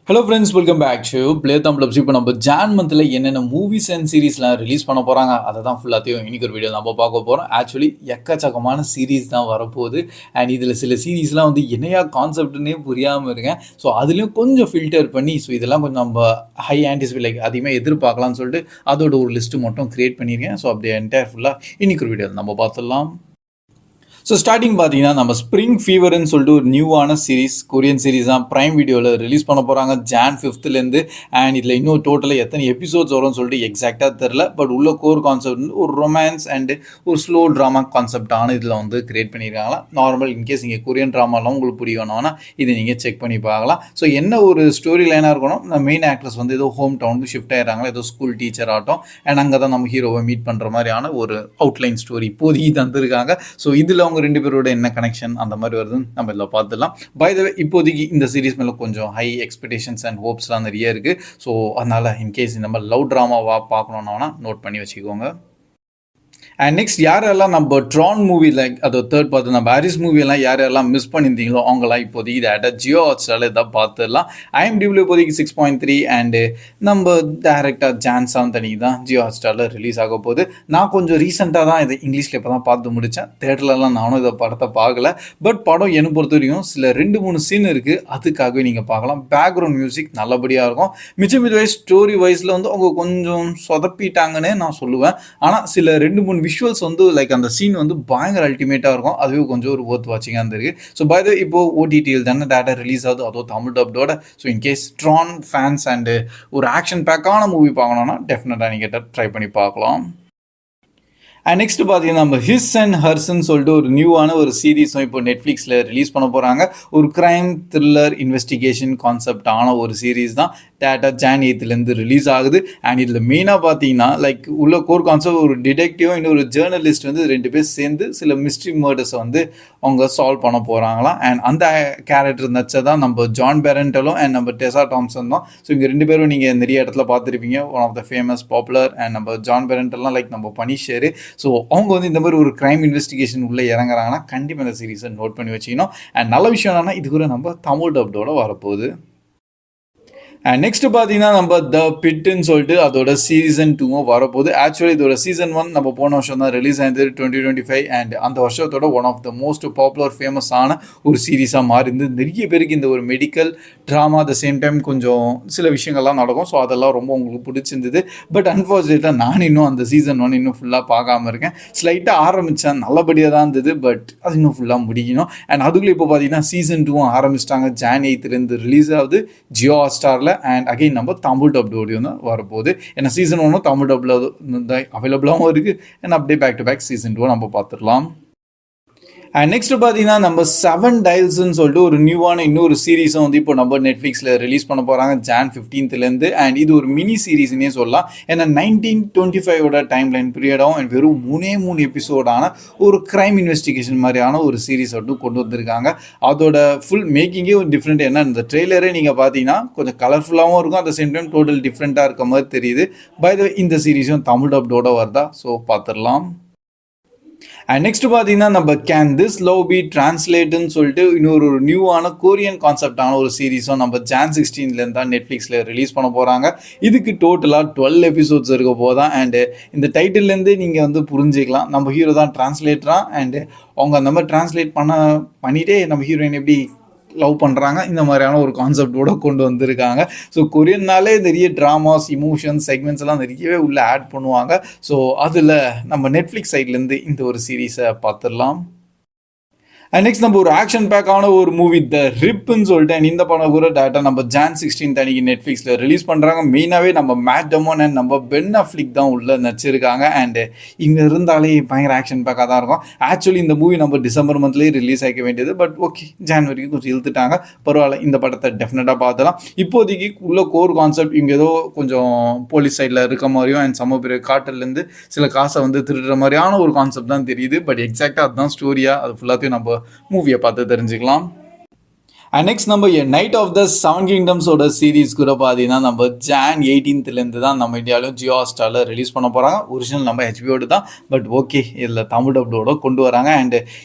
Hello friends, welcome back to play Tamil. இப்போ நம்ம John மந்தில் என்னென்ன மூவிஸ் அண்ட் சீரீஸ்லாம் ரிலீஸ் பண்ண போகிறாங்க அதை தான் ஃபுல்லாத்தையும் இன்றைக்கி ஒரு வீடியோ நம்ம பார்க்க போகிறோம். ஆக்சுவலி எக்கச்சக்கமான சீரீஸ் தான் வரப்போகுது. அண்ட் இதில் சில சீரீஸ்லாம் வந்து என்னையா கான்செப்ட்னே புரியாமல் இருக்கேன். ஸோ அதுலேயும் கொஞ்சம் ஃபில்டர் பண்ணி இதெல்லாம் கொஞ்சம் நம்ம ஹை ஆன்டிசிபேட் லைக் அதிகமாக எதிர்பார்க்கலாம்னு சொல்லிட்டு அதோட ஒரு லிஸ்ட்டு மட்டும் க்ரியேட் பண்ணியிருக்கேன். ஸோ அப்படியே என்டையர் ஃபுல்லாக இன்றைக்கி ஒரு வீடியோ நம்ம பார்த்துடலாம். ஸோ ஸ்டார்டிங் பார்த்தீங்கன்னா நம்ம ஸ்ப்ரிங் ஃபீவர்னு சொல்லிட்டு ஒரு நியூவான சீரிஸ், கொரியன் சீரிஸ் தான் ப்ரைம் வீடியோவில் ரிலீஸ் பண்ண போகிறாங்க ஜான் 5th அண்ட் இதில் இன்னும் டோட்டலாக எத்தனை எபிசோட்ஸ் வரும்னு சொல்லிட்டு எக்ஸாக்டாக தெரில. பட் உள்ள கோர் கான்செப்ட் வந்து ஒரு ரொமான்ஸ் அண்டு ஒரு ஸ்லோ ட்ராமா கான்செப்டான இதில் வந்து கிரியேட் பண்ணியிருக்காங்களா. நார்மல் இன்கேஸ் இங்கே கொரியன் ட்ராமாலாம் உங்களுக்கு புரியணும்னா இதை நீங்கள் செக் பண்ணி பார்க்கலாம். ஸோ என்ன ஒரு ஸ்டோரி லைனாக இருக்கணும், இந்த மெயின் ஆக்ட்ரஸ் வந்து ஏதோ ஹோம் டவுனுக்கு ஷிஃப்ட் ஆகிறாங்களா, ஏதோ ஸ்கூல் டீச்சர் ஆகட்டும். அண்ட் அங்கே தான் நம்ம ஹீரோவை மீட் பண்ணுற மாதிரியான ஒரு அவுட்லைன் ஸ்டோரி இப்போதைக்கு தந்துருக்காங்க. ஸோ இதில் அவங்க ரெண்டு பேரோட என்ன கனெக்ஷன் அந்த மாதிரி வருதுன்னு நம்ம இதில் பார்த்துடலாம். பை த வே இப்போதைக்கு இந்த சீரீஸ் மேலே கொஞ்சம் ஹை எக்ஸ்பெக்டேஷன்ஸ் அண்ட் ஹோப்ஸ்லாம் நிறைய இருக்குது. ஸோ அதனால் இன்கேஸ் இந்த மாதிரி லவ் ட்ராமாவாக பார்க்கணுன்னா நோட் பண்ணி வச்சுக்கோங்க. அண்ட் நெக்ஸ்ட் யாரெல்லாம் நம்ம ட்ரான் மூவி லைக் அது தேர்ட் பார்த்து நம்ம ஹாரிஸ் மூவியெல்லாம் யாரெல்லாம் மிஸ் பண்ணியிருந்தீங்களோ அவங்களாம் இப்போதைக்கு இதை ஆட்ட ஜியோ ஹாட்ஸ்டாரில் இதாக பார்த்துடலாம். IMDb இப்போதைக்கு 6.3 அண்டு நம்ம டேரக்டாக ஜான் 7th அன்னைக்கு தான் ஜியோ ஹாட்ஸ்டாரில் ரிலீஸ் ஆக போகுது. நான் கொஞ்சம் ரீசெண்டாக தான் இதை இங்கிலீஷில் இப்போ தான் பார்த்து முடித்தேன். தேட்டர்லலாம் நானும் இதை படத்தை பார்க்கல. பட் படம் என்னை பொறுத்த வரைக்கும் சில 2-3 சீன் இருக்குது, அதுக்காகவே நீங்கள் பார்க்கலாம். பேக்ரவுண்ட் மியூசிக் நல்லபடியாக இருக்கும். மிச்சம் வைஸ் ஸ்டோரி வைஸில் வந்து அவங்க கொஞ்சம் சொதப்பிட்டாங்கன்னே நான் சொல்லுவேன். ஆனால் சில 2-3 விஷுவல்ஸ் வந்து லைக் அந்த சீன் வந்து பயங்கர அல்டிமேட்டாக இருக்கும். அதுவே கொஞ்சம் ஒரு ஒர்த் வாட்சிங்காக இருந்திருக்கு. ஸோ பை த இப்போ OTTயில் தானே டேட்டா ரிலீஸ் ஆகுது, அதுவும் தமிழ் டப்டோட. So in case Tron fans and ஒரு ஆக்ஷன் பேக்கான மூவி பார்க்கணுன்னா டெஃபினட்டாக நீங்கள் ட்ரை பண்ணி பார்க்கலாம். அண்ட் நெக்ஸ்ட் பார்த்தீங்கன்னா நம்ம ஹிஸ் அண்ட் ஹர்ஸ்ன்னு சொல்லிட்டு ஒரு நியூவான ஒரு சீரீஸும் இப்போ நெட்ஃப்ளிக்ஸில் ரிலீஸ் பண்ண போகிறாங்க. ஒரு க்ரைம் த்ரில்லர் இன்வெஸ்டிகேஷன் கான்செப்டான ஒரு சீரீஸ் தான் டேட்டா ஜான் 8th ரிலீஸ் ஆகுது. அண்ட் இதில் மெயினாக பார்த்தீங்கன்னா லைக் உள்ள கோர் கான்செப்ட் ஒரு டிடெக்டிவும் இன்னொரு ஜேர்னலிஸ்ட் வந்து 2 பேர் சேர்ந்து சில மிஸ்ட்ரி மர்டர்ஸை வந்து அவங்க சால்வ் பண்ண போகிறாங்களாம். அண்ட் அந்த கேரக்டர் நச்சதான் நம்ம ஜான் பெரண்டலும் அண்ட் நம்ம டெசா டாம்சன் தான். ஸோ இங்கே 2 பேரும் நீங்கள் நிறைய இடத்துல பார்த்துருப்பீங்க. One of the famous popular and நம்ம ஜான் பெரண்டல்லாம் லைக் நம்ம பனிஷர். ஸோ அவங்க வந்து இந்த மாதிரி ஒரு க்ரைம் இன்வெஸ்டிகேஷன் உள்ளே இறங்குறாங்கன்னா கண்டிப்பாக இந்த சீரீஸை நோட் பண்ணி வச்சுக்கணும். அண்ட் நல்ல விஷயம் என்னன்னா இது கூட நம்ம தமிழ் டப்டோட வரப்போகுது. அண்ட் நெக்ஸ்ட் பார்த்தீங்கன்னா நம்ம த பிட்டுன்னு சொல்லிட்டு அதோட சீசன் 2 வரப்போகுது. ஆக்சுவலி இதோட சீசன் 1 நம்ம போன வருஷம் தான் ரிலீஸ் ஆயிருந்தது 2025. அண்ட் அந்த வருஷத்தோட one of the most popular ஃபேமஸான ஒரு சீரீஸாக மாறி இருந்து நிறைய பேருக்கு இந்த ஒரு medical drama the same time கொஞ்சம் சில விஷயங்கள்லாம் நடக்கும். ஸோ அதெல்லாம் ரொம்ப உங்களுக்கு பிடிச்சிருந்தது. பட் அன்ஃபார்ச்சுனேட்டாக நான் இன்னும் அந்த சீசன் 1 இன்னும் ஃபுல்லாக பார்க்காம இருக்கேன். ஸ்லைட்டாக ஆரம்பித்தேன், நல்லபடியாக தான் இருந்தது. பட் அது இன்னும் ஃபுல்லாக முடிக்கணும். அண்ட் அதுக்குள்ளே இப்போ பார்த்தீங்கன்னா சீசன் 2 ஆரம்பிச்சிட்டாங்க. ஜான் 8th ரிலீஸ் ஆகுது ஜியோ ஹாட்ஸ்டாரில். அண்ட் அகைன் நம்ம தமிழ் டப்டோடையும் தான் வரப்போகுது. ஏன்னா சீசன் 1 தமிழ் டப்ல அவைலபிளாகவும் இருக்குது. அண்ட் அப்படியே பேக் டு பேக் சீசன் 2 நம்ம பார்த்துடலாம். அண்ட் நெக்ஸ்ட் பார்த்தீங்கன்னா நம்ம 7 Dialsன்னு சொல்லிட்டு ஒரு நியூவான இன்னொரு சீரீஸும் வந்து இப்போ நம்ம நெட்ஃப்ளிக்ஸில் ரிலீஸ் பண்ண போகிறாங்க ஜான் 15th. அண்ட் இது ஒரு மினி சீரீஸ்னே சொல்லலாம். ஏன்னா 1925 டைம் லைன் பீரியடாகவும் அண்ட் வெறும் 3 எபிசோடான ஒரு க்ரைம் இன்வெஸ்டிகேஷன் மாதிரியான ஒரு சீரீஸ் வந்து கொண்டு வந்திருக்காங்க. அதோட ஃபுல் மேக்கிங்கே ஒரு டிஃப்ரெண்ட். ஏன்னா இந்த ட்ரெய்லரே நீங்கள் பார்த்தீங்கன்னா கொஞ்சம் கலர்ஃபுல்லாகவும் இருக்கும், at the same time total டிஃப்ரெண்ட்டாக இருக்க மாதிரி தெரியுது. பை த இந்த சீரீஸும் தமிழ் டப்டோட வருதா, ஸோ பார்த்துடலாம். அண்ட் நெக்ஸ்ட் பார்த்தீங்கன்னா நம்ம கேன் திஸ் லவ் பி டிரான்ஸ்லேட்டுன்னு சொல்லிட்டு இன்னொரு நியூவான கொரியன் கான்செப்டான ஒரு சீரீஸும் நம்ம ஜான் 16th தான் நெட்ஃப்ளிக்ஸில் ரிலீஸ் பண்ண போகிறாங்க. இதுக்கு டோட்டலாக 12 எபிசோட்ஸ் இருக்க போதான். அண்டு இந்த டைட்டில்லேருந்து நீங்கள் வந்து புரிஞ்சிக்கலாம் நம்ம ஹீரோ தான் டிரான்ஸ்லேட்டராக. அண்டு அவங்க அந்த மாதிரி டிரான்ஸ்லேட் பண்ணிகிட்டே நம்ம ஹீரோயின் எப்படி லவ் பண்ணுறாங்க இந்த மாதிரியான ஒரு கான்செப்டோடு கொண்டு வந்திருக்காங்க. ஸோ கொரியன்னாலே நிறைய ட்ராமாஸ், இமோஷன்ஸ், செக்மெண்ட்ஸ் எல்லாம் நிறையவே உள்ளே ஆட் பண்ணுவாங்க. ஸோ அதில் நம்ம நெட்ஃப்ளிக்ஸ் சைட்லேருந்து இந்த ஒரு சீரீஸை பார்த்துடலாம். அண்ட் நெக்ஸ்ட் நம்ம ஒரு ஆக்ஷன் பேக்கான ஒரு மூவி த ரிப்னு சொல்லிட்டு அண்ட் இந்த படம் கூட டேட்டா நம்ம ஜான் 16th அன்னைக்கு நெட்ஃப்ளிக்ஸில் ரிலீஸ் பண்ணுறாங்க. மெயினாகவே நம்ம மேட் டேமன் அண்ட் நம்ம பென் அஃப்லிக் தான் உள்ளே நடிச்சிருக்காங்க. அண்டு இங்கே இருந்தாலே பயங்கர ஆக்ஷன் பேக்காக தான் இருக்கும். ஆக்சுவலி இந்த மூவி நம்ம டிசம்பர் மந்த்லேயே ரிலீஸ் ஆக வேண்டியது. பட் ஓகே, ஜான்வரிக்கு கொஞ்சம் இழுத்துட்டாங்க. பரவாயில்ல, இந்த படத்தை டெஃபினட்டாக பார்த்தலாம். இப்போதைக்கு உள்ள கோர் கான்செப்ட் இங்கே ஏதோ கொஞ்சம் போலீஸ் சைடில் இருக்க மாதிரியும் அண்ட் சம பெரிய காட்டிலேருந்து சில காசை வந்து திருடுற மாதிரியான ஒரு கான்செப்ட் தான் தெரியுது. பட் எக்ஸாக்டாக அதுதான் ஸ்டோரியாக அது ஃபுல்லாத்தையும் நம்ம மூவியை பார்த்து தெரிஞ்சுக்கலாம். அண்ட் நெக்ஸ்ட் நம்ம நைட் ஆஃப் த 7 கிங்டம்ஸோட சீரீஸ் கூட பார்த்தீங்கன்னா நம்ம ஜான் 18th தான் நம்ம இந்தியாவிலும் ஜியோ ஹாட்ஸ்டாரில் ரிலீஸ் பண்ண போகிறாங்க. ஒரிஜினல் நம்ம ஹெச்பிஓடு தான், பட் ஓகே இதில் தமிழ் டப்ளோட கொண்டு வராங்க. அண்ட்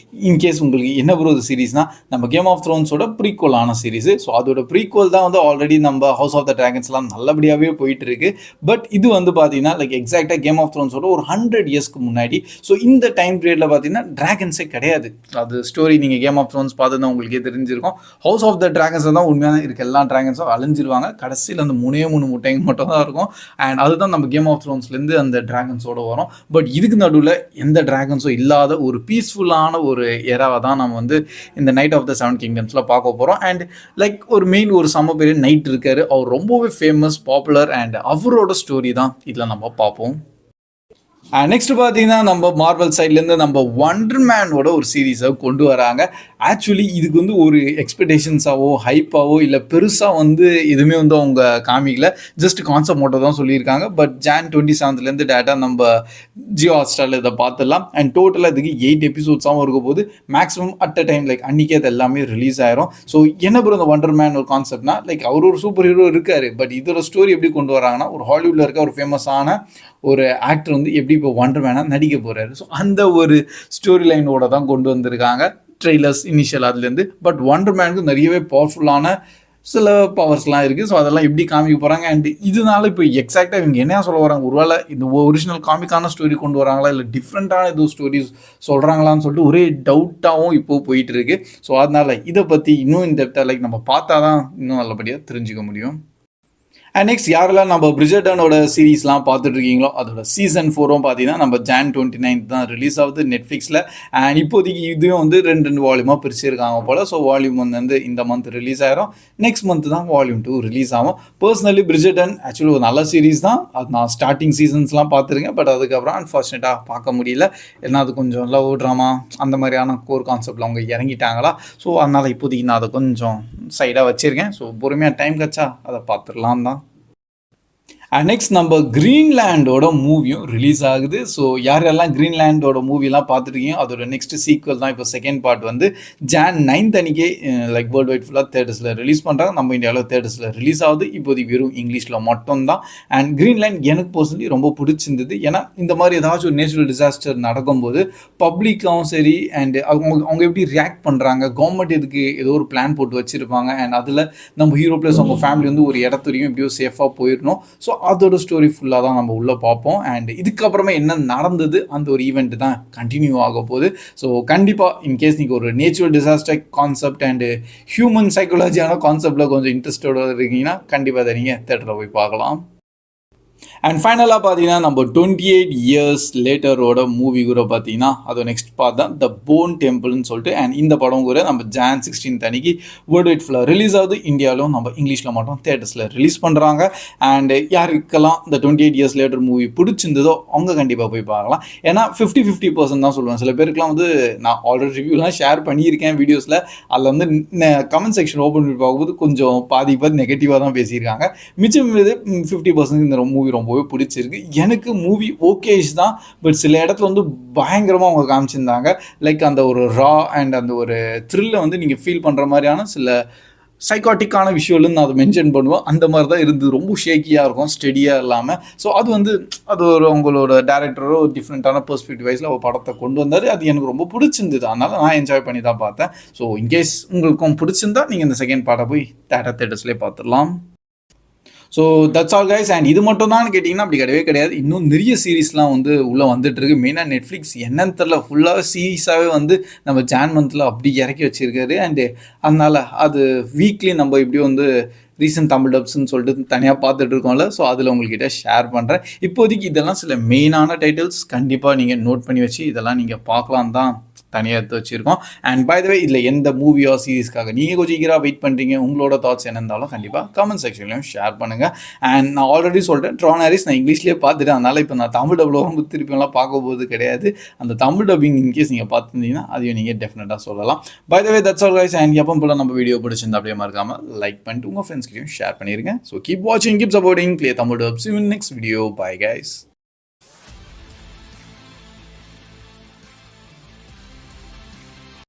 இன்கேஸ் உங்களுக்கு என்ன ப்ரோ சீரீஸ்னால் நம்ம கேம் ஆஃப் த்ரோன்ஸோட ப்ரீக்வலான சீரீஸ். ஸோ அதோட ப்ரீக்வல் தான் வந்து ஆல்ரெடி நம்ம ஹவுஸ் ஆஃப் த ட்ராகன்ஸ்லாம் நல்லபடியாகவே போயிட்டு இருக்கு. பட் இது வந்து பார்த்தீங்கன்னா லைக் எக்ஸாக்டாக கேம் ஆஃப் த்ரோன்ஸோட ஒரு 100 இயர்ஸ்க்கு முன்னாடி. ஸோ இந்த டைம் பீரியடில் பார்த்தீங்கன்னா ட்ராகன்ஸே கிடையாது. அது ஸ்டோரி நீங்கள் கேம் ஆஃப் த்ரோன்ஸ் பார்த்து தான் உங்களுக்கே தெரிஞ்சிருக்கும். ஹவுஸ் ஆஃப் த ட்ராகன்ஸ் தான் உண்மையான இருக்க எல்லா ட்ராகன்ஸும் அழிஞ்சிருவாங்க. கடைசியில் அந்த 3 முட்டைங்க மட்டும் தான் இருக்கும். அண்ட் அதுதான் நம்ம கேம் ஆஃப் த்ரோன்ஸ்லேருந்து அந்த ட்ராகன்ஸோட வரும். பட் இதுக்கு நடுவில் எந்த ட்ராகன்ஸும் இல்லாத ஒரு பீஸ்ஃபுல்லான ஒரு எராவை தான் நம்ம வந்து இந்த நைட் ஆஃப் த 7 கிங்டம்ஸில் பார்க்க போகிறோம். அண்ட் லைக் ஒரு மெயின் ஒரு சம பெரிய நைட் இருக்காரு, அவர் ரொம்பவே ஃபேமஸ் பாப்புலர். அண்ட் அவரோட ஸ்டோரி தான் இதில் நம்ம பார்ப்போம். நெக்ஸ்ட் பார்த்தீங்கன்னா நம்ம மார்வல் சைட்லேருந்து நம்ம ஒண்டர் மேனோட ஒரு சீரீஸை கொண்டு வராங்க. ஆக்சுவலி இதுக்கு வந்து ஒரு எக்ஸ்பெக்டேஷன்ஸாவோ ஹைப்பாவோ இல்லை பெருசாக வந்து எதுவுமே வந்து அவங்க காமிக்கல, ஜஸ்ட் கான்செப்ட் மட்டும் தான் சொல்லியிருக்காங்க. பட் ஜான் 27th டேட்டா நம்ம ஜியோ ஹாட்ஸ்டாரில் இதை பார்த்துடலாம். அண்ட் டோட்டலாக இதுக்கு 8 எபிசோட்ஸாகவும் இருக்க போது maximum at a time like அன்றைக்கே அது எல்லாமே ரிலீஸ் ஆயிரும். ஸோ என்ன ப்ரோ இந்த ஒண்டர் மேன் ஒரு கான்செப்ட்னா லைக் அவர் ஒரு சூப்பர் ஹீரோ இருக்கார். பட் இதோட ஸ்டோரி எப்படி கொண்டு வராங்கன்னா ஒரு ஹாலிவுட்டில் இருக்க ஒரு ஃபேமஸான ஒரு ஆக்டர் வந்து எப்படி இப்போ ஒண்டர் மேனாக நடிக்க போகிறாரு. ஸோ அந்த ஒரு ஸ்டோரி லைனோட தான் கொண்டு வந்திருக்காங்க ட்ரெய்லர்ஸ் இனிஷியல் அதுலேருந்து. பட் ஒண்டர் மேனுக்கு நிறையவே பவர்ஃபுல்லான சில பவர்ஸ்லாம் இருக்குது. ஸோ அதெல்லாம் எப்படி காமிக்க போகிறாங்க. அண்ட் இதனால இப்போ எக்ஸாக்டாக இவங்க என்ன சொல்ல வராங்க, ஒருவேளை இந்த ஒரிஜினல் காமிக்கான ஸ்டோரி கொண்டு வராங்களா இல்லை டிஃப்ரெண்ட்டான ஏதோ ஸ்டோரிஸ் சொல்கிறாங்களான்னு சொல்லிட்டு ஒரே டவுட்டாகவும் இப்போது போயிட்டு இருக்கு. ஸோ அதனால் இதை பற்றி இன்னும் இந்த லைக் நம்ம பார்த்தா தான் இன்னும் நல்லபடியாக தெரிஞ்சுக்க முடியும். அண்ட் நெக்ஸ்ட் யாரெல்லாம் நம்ம பிரிஜர்டனோட சீரீஸ்லாம் பார்த்துட்டு இருக்கீங்களோ அதோட சீசன் 4ம் பார்த்தீங்கன்னா நம்ம ஜான் 29 தான் ரிலீஸ் ஆகுது நெட்ஃப்ளிக்ஸில். அண்ட் இப்போதைக்கு இதுவும் வந்து 2 வால்யூமாக பிரிச்சிருக்காங்க போல். ஸோ வால்யூம் 1 வந்து இந்த மந்த் ரிலீஸ் ஆயிரும், நெக்ஸ்ட் மந்த் தான் வால்யூம் 2 ரிலீஸ் ஆகும். பர்சனலி பிரிஜர்டன் ஆக்சுவலி ஒரு நல்ல சீரீஸ் தான். அது நான் ஸ்டார்டிங் சீசன்ஸ்லாம் பார்த்துருக்கேன். பட் அதுக்கப்புறம் அன்ஃபார்ச்சுனேட்டாக பார்க்க முடியல. ஏன்னா அது கொஞ்சம் லவ் ட்ராமா அந்த மாதிரியான கோர் கான்செப்டில் அவங்க இறங்கிட்டாங்களா. ஸோ அதனால் இப்போதைக்கு நான் அதை கொஞ்சம் சைடாக வச்சுருக்கேன். ஸோ பொறுமையாக டைம் கிடச்சா அதை பார்த்துடலாம் தான். அண்ட் நெக்ஸ்ட் நம்ம கிரீன்லேண்டோட மூவியும் ரிலீஸ் ஆகுது. ஸோ யாரெல்லாம் கிரீன்லேண்டோட மூவிலாம் பார்த்துருக்கீங்க அதோட நெக்ஸ்ட் சீக்வல் தான் இப்போ செகண்ட் பார்ட் வந்து ஜான் 9 அன்னைக்கே லைக் வேர்ல்டு வைட் ஃபுல்லாக தேட்டர்ஸில் ரிலீஸ் பண்ணுறாங்க. நம்ம இந்தியாவில் தேட்டர்ஸில் ரிலீஸ் ஆகுது. இப்போதைக்கு வெறும் இங்கிலீஷில் மட்டும்தான். அண்ட் கிரீன்லேண்ட் எனக்கு பர்சனலி ரொம்ப பிடிச்சிருந்தது. ஏன்னா இந்த மாதிரி ஏதாச்சும் ஒரு நேச்சுரல் டிசாஸ்டர் நடக்கும்போது பப்ளிக்காகவும் சரி அண்ட் அவங்க எப்படி ரியாக்ட் பண்ணுறாங்க, கவர்மெண்ட் இதுக்கு ஏதோ ஒரு பிளான் போட்டு வச்சுருப்பாங்க. அண்ட் அதில் நம்ம ஹீரோ பிளஸ் அவங்க ஃபேமிலி வந்து ஒரு இடத்துலையும் எப்படியோ சேஃபாக போயிடணும். ஸோ அதோட ஸ்டோரி ஃபுல்லாக தான் நம்ம உள்ளே பார்ப்போம். அண்ட் இதுக்கப்புறமா என்ன நடந்தது அந்த ஒரு ஈவெண்ட் தான் கண்டினியூ ஆக போகுது. ஸோ கண்டிப்பாக இன்கேஸ் நீங்கள் ஒரு natural disaster concept and human சைக்காலஜியான கான்செப்டில் கொஞ்சம் இன்ட்ரெஸ்டோட இருக்கீங்கன்னா கண்டிப்பாக அதை நீங்கள் தேட்டரில் போய் பார்க்கலாம். அண்ட் ஃபைனலாக பார்த்தீங்கன்னா நம்ம 28 years லேட்டரோட மூவி கூட பார்த்தீங்கன்னா அது நெக்ஸ்ட் பார்ட் தான் த போன் டெம்பிள்னு சொல்லிட்டு. அண்ட் இந்த படம் கூட நம்ம ஜான் 16 அன்னைக்கு வேர்ல்டு வைட் ஃபுல்லாக ரிலீஸ் ஆகுது. இந்தியாவிலும் நம்ம இங்கிலீஷில் மட்டும் தேட்டர்ஸில் ரிலீஸ் பண்ணுறாங்க. அண்ட் யாருக்கெல்லாம் இந்த 28 years லேட்டர் மூவி பிடிச்சிருந்ததோ அவங்க கண்டிப்பாக போய் பார்க்கலாம். ஏன்னா 50-50% தான் சொல்லுவேன். சில பேருக்குலாம் வந்து நான் ஆல்ரெடி ரிவ்யூலாம் ஷேர் பண்ணியிருக்கேன் வீடியோஸில். அதில் வந்து கமெண்ட் செக்ஷன் ஓப்பன் பண்ணி பார்க்கும்போது கொஞ்சம் பாதி நெகட்டிவாக தான் பேசியிருக்காங்க. மிச்சம் 50% இந்த மூவி ரொம்பவே பிடிச்சிருக்கு. எனக்கு மூவி ஓகேஷ் தான். பட் சில இடத்துல வந்து பயங்கரமாக அவங்க காமிச்சிருந்தாங்க. லைக் அந்த ஒரு ரா அண்ட் அந்த ஒரு த்ரில்லை வந்து நீங்கள் ஃபீல் பண்ணுற மாதிரியான சில சைக்காட்டிக்கான விஷுவல்னு நான் அதை மென்ஷன் பண்ணுவேன். அந்த மாதிரி தான் இருந்தது. ரொம்ப ஷேக்கியாக இருக்கும், ஸ்டெடியாக இல்லாமல். ஸோ அது ஒரு அவங்களோட டேரக்டரோ ஒரு டிஃப்ரெண்ட்டான பெர்ஸ்பெக்டிவ் வைஸில் ஒரு படத்தை கொண்டு வந்தார். அது எனக்கு ரொம்ப பிடிச்சிருந்தது. அதனால் நான் என்ஜாய் பண்ணி தான் பார்த்தேன். ஸோ இன்கேஸ் உங்களுக்கும் பிடிச்சிருந்தா நீங்கள் இந்த செகண்ட் பார்ட்டை போய் தேட்டர்ஸ்லேயே பார்த்துடலாம். So that's all guys. And இது மட்டும் தான் கேட்டிங்கன்னா அப்படி கிடையவே கிடையாது. இன்னும் நிறைய சீரீஸ்லாம் வந்து உள்ளே வந்துட்டுருக்கு. மெயினாக நெட்ஃப்ளிக்ஸ் என்னன்னு தெரில ஃபுல்லாக சீரீஸாகவே வந்து நம்ம ஜான் மந்தில் அப்படி இறக்கி வச்சுருக்காரு. அண்டு அதனால் அது வீக்லி நம்ம இப்படி வந்து ரீசன்ட் தமிழ் டப்ஸ்ன்னு சொல்லிட்டு தனியாக பார்த்துட்டு இருக்கோம்ல. ஸோ அதில் உங்கள்கிட்ட ஷேர் பண்ணுறேன். இப்போதைக்கு இதெல்லாம் சில மெயினான டைட்டில்ஸ் கண்டிப்பாக நீங்கள் நோட் பண்ணி வச்சு இதெல்லாம் நீங்கள் பார்க்கலாம் தான் தனியாக எடுத்து வச்சுருக்கோம். அண்ட் பை த வே இதில் எந்த மூவியோ சீரீஸ்க்காக நீங்கள் கொஞ்சம் ஈகராக வெயிட் பண்ணுறீங்க, உங்களோட தாட்ஸ் என்ன இருந்தாலும் கண்டிப்பாக கமெண்ட் செக்ஷன்லையும் ஷேர் பண்ணுங்கள். அண்ட் நான் ஆல்ரெடி சொல்கிறேன் ட்ரான் ஹாரிஸ் நான் இங்கிலீஷ்லேயே பார்த்துட்டேன். அதனால் இப்போ நான் தமிழ் டப்ளோகம் திருப்பியெல்லாம் பார்க்க போது கிடையாது. அந்த தமிழ் டப்பிங் இன்கேஸ் நீங்கள் பார்த்துருந்தீங்கன்னா அதையும் நீங்கள் டெஃபினட்டாக சொல்லலாம். By the way that's all guys. And எப்போ போல நம்ம வீடியோ பிடிச்சிருந்தா அப்படியே மறக்காமல் லைக் பண்ணிட்டு உங்கள் ஃப்ரெண்ட்ஸ்கிட்டையும் ஷேர் பண்ணியிருக்கேன். ஸோ கீப் வாட்சிங், keep supporting play Tamil dub. See you in next video. Bye guys.